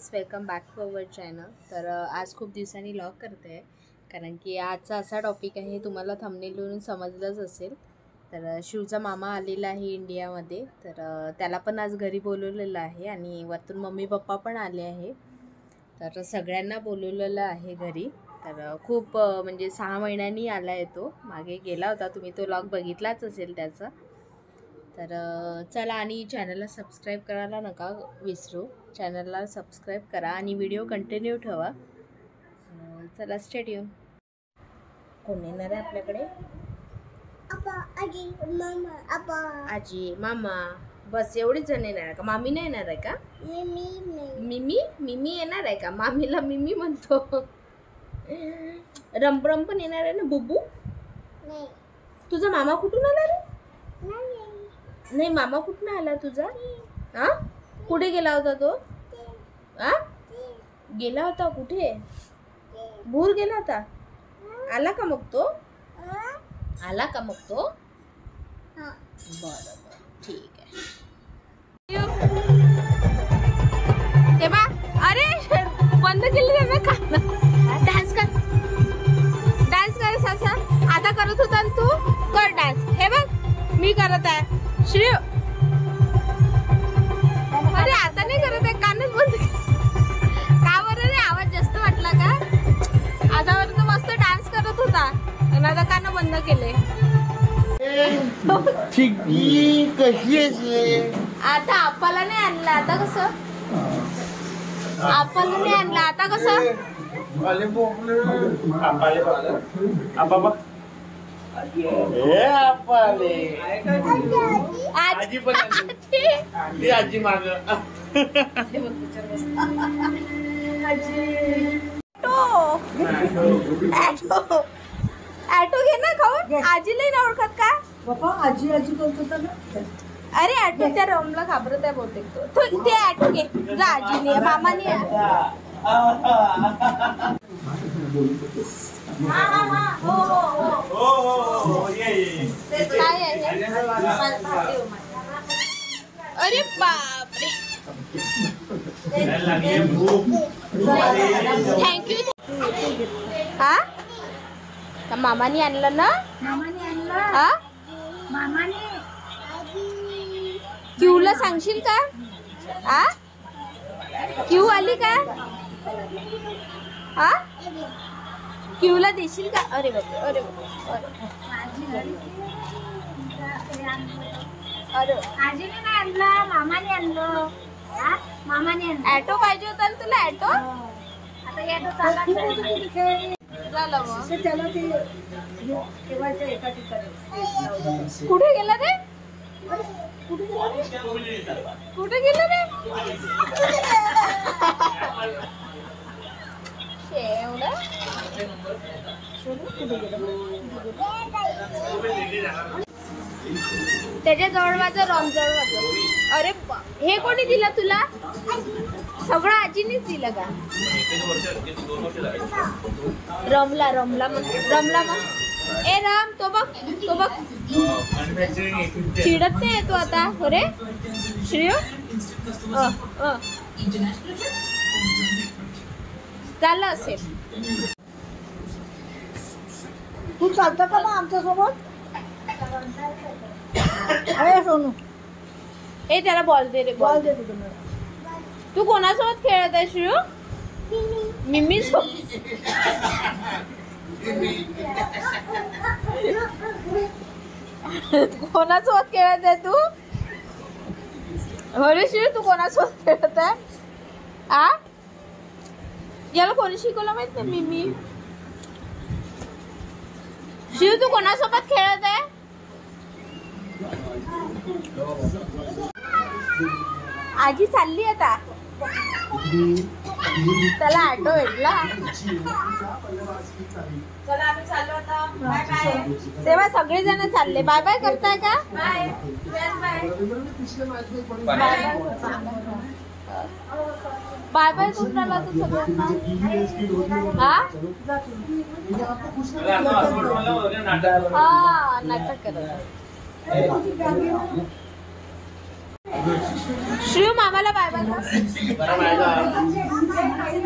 Guys, welcome back to our channel. तर आज खूप दिवसांनी व्लॉग करते आहे, कारण की आजचा असा टॉपिक आहे, तुम्हाला थंबनेलवरून समजलंच असेल. तर शिवचा मामा आलेला आहे इंडियामध्ये, तर त्याला पण आज घरी बोलवलेलं आहे आणि वरतून मम्मी पप्पा पण आले आहे. तर सगळ्यांना बोलवलेलं आहे घरी. तर खूप म्हणजे 6 महिन्यांनी आला आहे तो. मागे गेला होता, तुम्ही तो व्लॉग बघितलाच असेल त्याचा. तर चला, आणि चॅनलला सबस्क्राईब करायला नका विसरू. चॅनलला सबस्क्राईब करा आणि व्हिडिओ कंटिन्यू ठेवा. चला, स्टे ट्यून. कोण येणार आहे आपल्याकडे? आजी मामा, बस एवढीच जण येणार आहे का? मामी नाही येणार आहे का? मिमी येणार आहे का? मामीला मिमी म्हणतो. रमरम पण येणार आहे ना? बुबू तुझा मामा कुठून आला रे? नाही, मामा कुठून आला तुझा? हा, कुठे गेला होता तो? गेला होता कुठे? भूर गेला होता. आला का मग तो? आला का मग तो? बरोबर, ठीक आहे. तेव्हा अरे बंद केली त्यांना का? डान्स कर सासा. आता करत होता तू, कर डान्स. हे बघ मी करत आहे. श्री, अरे आता नाही करत आहे, कानच बंद. का बरं रे? आवाज जास्त वाटला का? आतापर्यंत मस्त डान्स करत होता आणि आता कान बंद केले. आता आपाला नाही आणलं, आता कसं? आपाला नाही आणलं, आता कसं? आजी पण आजी माग ॲटो घे ना खाऊन. आजीला नाही ओळखत का? बाबा आजी आजी बोलत होता ना. अरे ॲटो त्या रमला घाबरत आहे बहुतेक तो. ते ॲटो घे जा. आजीने मामाने काय आहे? अरे बापरे, थँक्यू. हा, मामाने आणलं ना? हा, क्यूला सांगशील का? आ, क्यू आली का? हा, क्यूला देशील का? अरे बापरे, अरे अरे आजीने नाही आणलं, मामाने आणलं. ॲटो पाहिजे होता ना तुला? ॲटो आता ॲटो चालला झालं मग. त्याला ते ठेवायचं एका ठिकाणी. कुठे गेला रे? कुठे गेला रे? त्याच्या जवळ माझं रमजवळ माझं. अरे हे कोणी दिलं तुला? सगळं आजीनेच दिलं का? रमला मग. ए राम, तो बघ चिडत नाही तो आता. अरे श्रेय, चाललं असेल. तू चालतं का मग आमच्या सोबत? अरे सोनू, ए त्याला बॉल दे रे. बॉल दे तुम्हाला. तू कोणासोबत खेळत आहे श्रेय? मिमी सोबत. कोणासोबत खेळत आहे तू? अरे श्रेय, तू कोणासोबत खेळत आहे? आ, याला कोणी शिकवलं माहित नाही? मिमी. शिव, तू कोणासोबत खेळत आहे? आजी चालली आता. त्याला ॲटो भेटला. चला आम्ही चाललो आता. Bye bye. तेव्हा सगळेजण चालले. बाय बाय करताय का? बाय बाय बाय करून आला तू सगळ्यांना. हा, नाटक करत. श्री मामाला बाय बाय.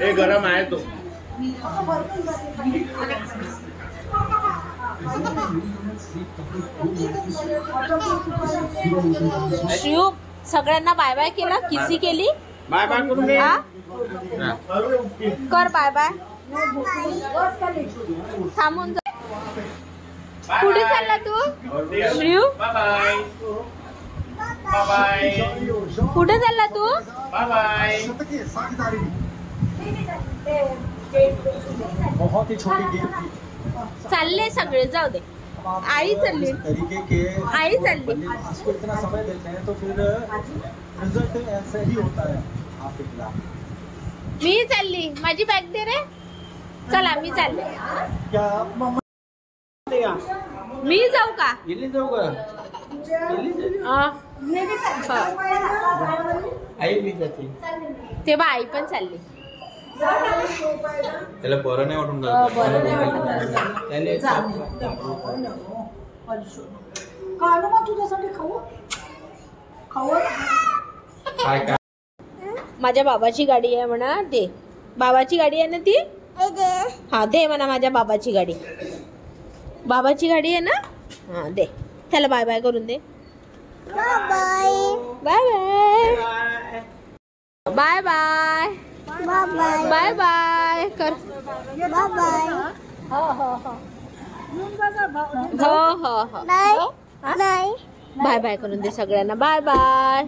हे गरम आहे तो. शिव सगळ्यांना बाय बाय केला, किसी केली. बाय बाय करून घे. कर बाय बाय. थांबून जा. कुठे चालला तू शिव? Bye bye. कुठे चालला तू? Bye bye. बहुत ही छोटी गेम थी. चालले सगळे, जाऊ दे. आई चालली, तरीके के आई चालली. इसको इतना समय देते हैं तो फिर रिजल्ट ऐसे ही होता है. आप इतना मी चालली. माझी बॅग दे रे. चला मी चालले. क्या मी जाऊ का? गेली जाऊ का? आई मी जाते. तेव्हा आई पण चालली. त्याला बरं नाही वाटून बरं नाही मग तुझ्यासाठी खाऊ खाऊ. काय माझ्या बाबाची गाडी आहे म्हणा. दे. बाबाची गाडी आहे ना ती. हा दे म्हणा. माझ्या बाबाची गाडी, बाबाची गाडी आहे ना. हा दे. त्याला बाय बाय करून दे. Bye bye bye bye bye bye कर. हो हो हो. बाय बाय करून दे सगळ्यांना. बाय बाय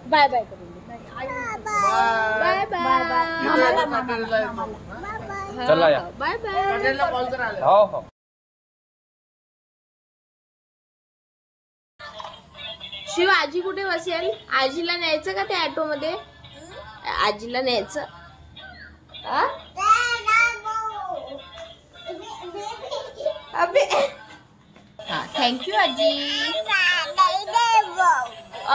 बाय बाय करून दे. Bye bye. चला या. Bye bye. हो हो. शिव आजी कुठे बसेल? आजीला न्यायचं का त्या ऑटो मध्ये? आजीला न्यायचं. अबे हा थँक्यू आजी.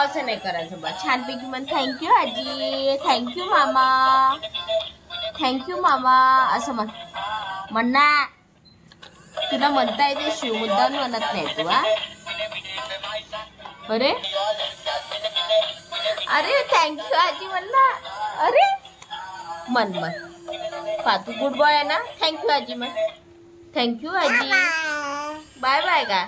असं नाही करायचं बा. छानपैकी म्हण थँक्यू आजी, थँक्यू मामा, थँक्यू मामा असं म्हण ना. तुला म्हणता येते शिव, मुद्दाम म्हणत नाही तू. अरे अरे थँक्यू आजी म्हण ना. अरे मन तू गुड बॉय आहे ना. थँक्यू आजी म्हण. थँक्यू आजी. बाय बाय का.